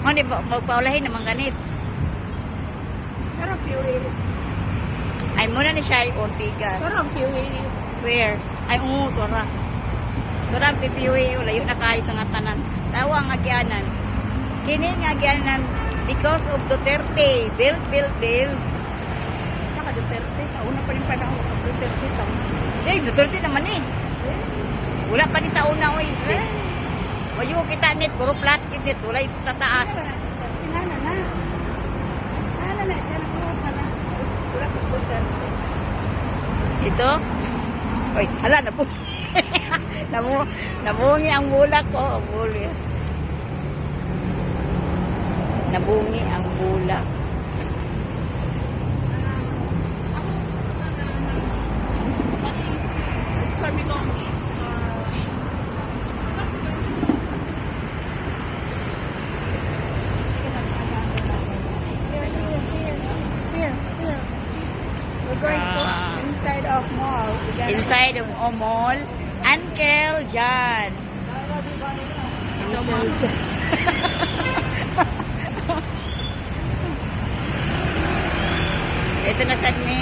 Mo ni magpaulahin naman ganit. Pero piwi. Ay muna ni siya ay Ortigas. Pero piwi. Where? Ay tora. Tora ang pipiwi layo na kayo sa nga tanan. Tawa ang agyanan. Kini nga agyanan because of Duterte. Build. Saka Duterte. Sa una pa rin panahon. Duterte tao. Duterte naman eh. Wala pa ni sa una oy. Wayo kita net puro flat net wala ito tataas. Kinana na. Kinana na siya na na. Wala pa Duterte. Ito. Oy, hala na po. Nabungi ang bulak ko. Nabungi ang bulak. Sabi ko, here. We're going to inside of mall. Inside of mall. Uncle John. Ito mo. Ito na sa ni.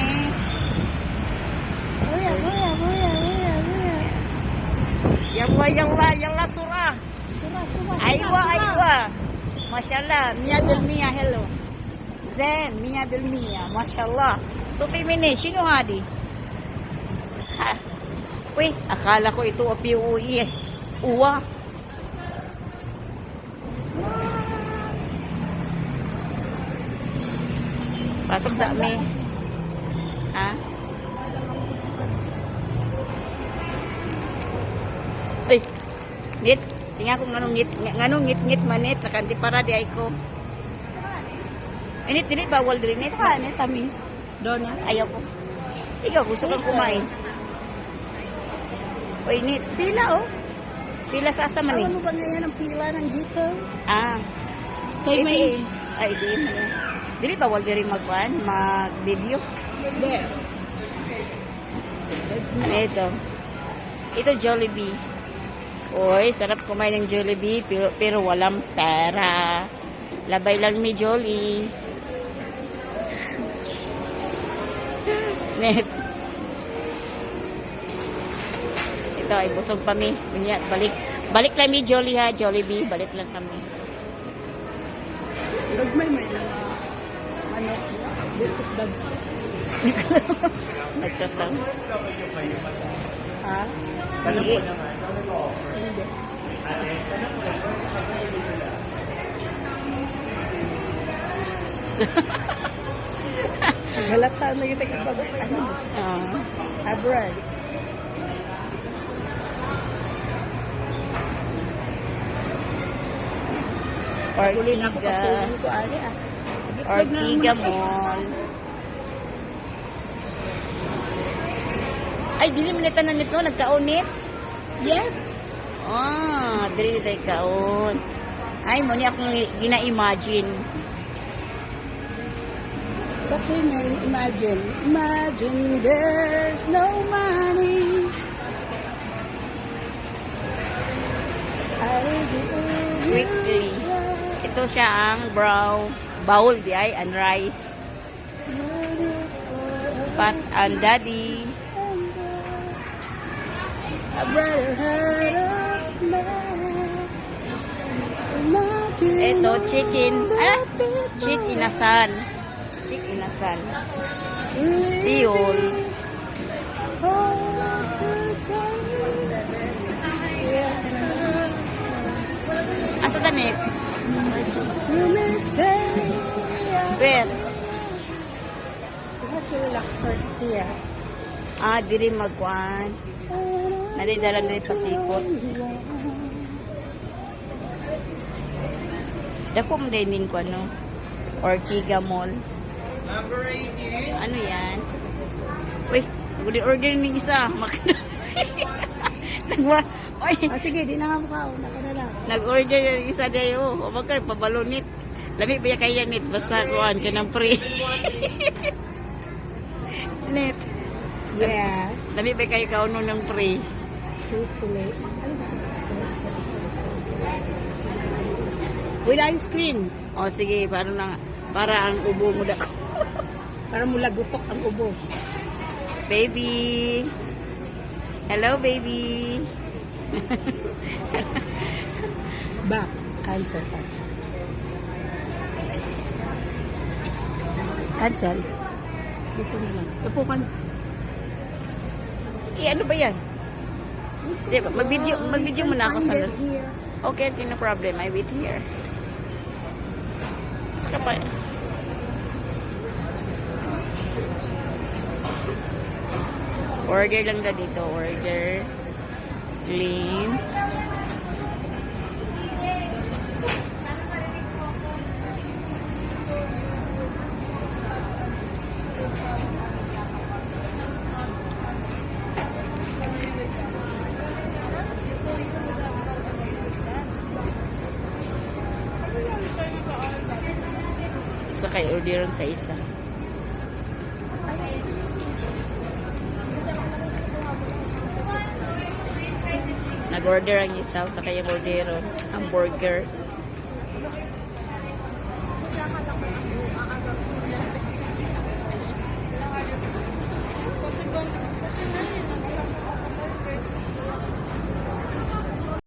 Yalla surah. Aywa. Mashallah. Mia bil mia, hello. Zen, mia bil mia. Mashallah. So, feminine. Sino hadi? Ha? Uy, akala ko ito ang PUE eh. Uwa. Pasok sa amin. Ha? Uy, ngit. Tingnan ko nganong ngit manit. Nakanti para di ay ko. Init, bawal din eh. Saka ano, tamis. Doon ayaw ko. Ikaw, gusto kang kumain. O init. Pila, oh. Pila sa asa man eh. Ano ba ngayon ang pila ng Gito? Ah. Kay may... Ay, di mo. Dili bawal diri mag-video. Hindi. Ito Jollibee. Oy, sarap kumain ng Jollibee pero walang pera. Labay lang ni Jolly. Net. Ito ay busog pa mi. Balik lang mi Jolly ha, Jollibee. Balik lang kami. Nagmay ano? Bukas bag. Nagkasang. Ha? Hindi. Hindi. Galata na kita kapag ano? Abroad. Ortiga Mall. Ay, dili mo nito na nito, nagkaunit. Yeah. Dili nito kaon. Ay, mo ni akong gina-imagine. But we may imagine there's no money. Quickly. Ito siya ang bowl di ay and rice. Pat and daddy. Ito chicken. Chicken inasan. Seoul. Asa tanit? Where? You have to relax first here. Diri magkuan. Nadidala na pasikot. Dako mo din ko ano? Ortiga Mall. Number 18. Ano yan? Uy, order ng isa. Oy, Sige, di na nga mukha. nag-order ng isa dayo. O baka pabalunit. Lami ba ya kaya nit? Basta kuhan ka ng free. Net. Yes. Lami ba kayo kauno ng free? With ice cream. O sige, para ang ubo mo dako. Para mula gutok ang ubo. Baby. Hello, baby. Back. Cancel. Cancel. Dito na lang. Upo ka na. Ano ba yan? Di ba, mag-video muna ako sa Find it here. Okay, no problem. I wait here. Mas ka pa. Order lang ka dito. Order. Clean. Sa kay orderan sa isa. Nag-order ang isa sa kayang ordero. Hamburger.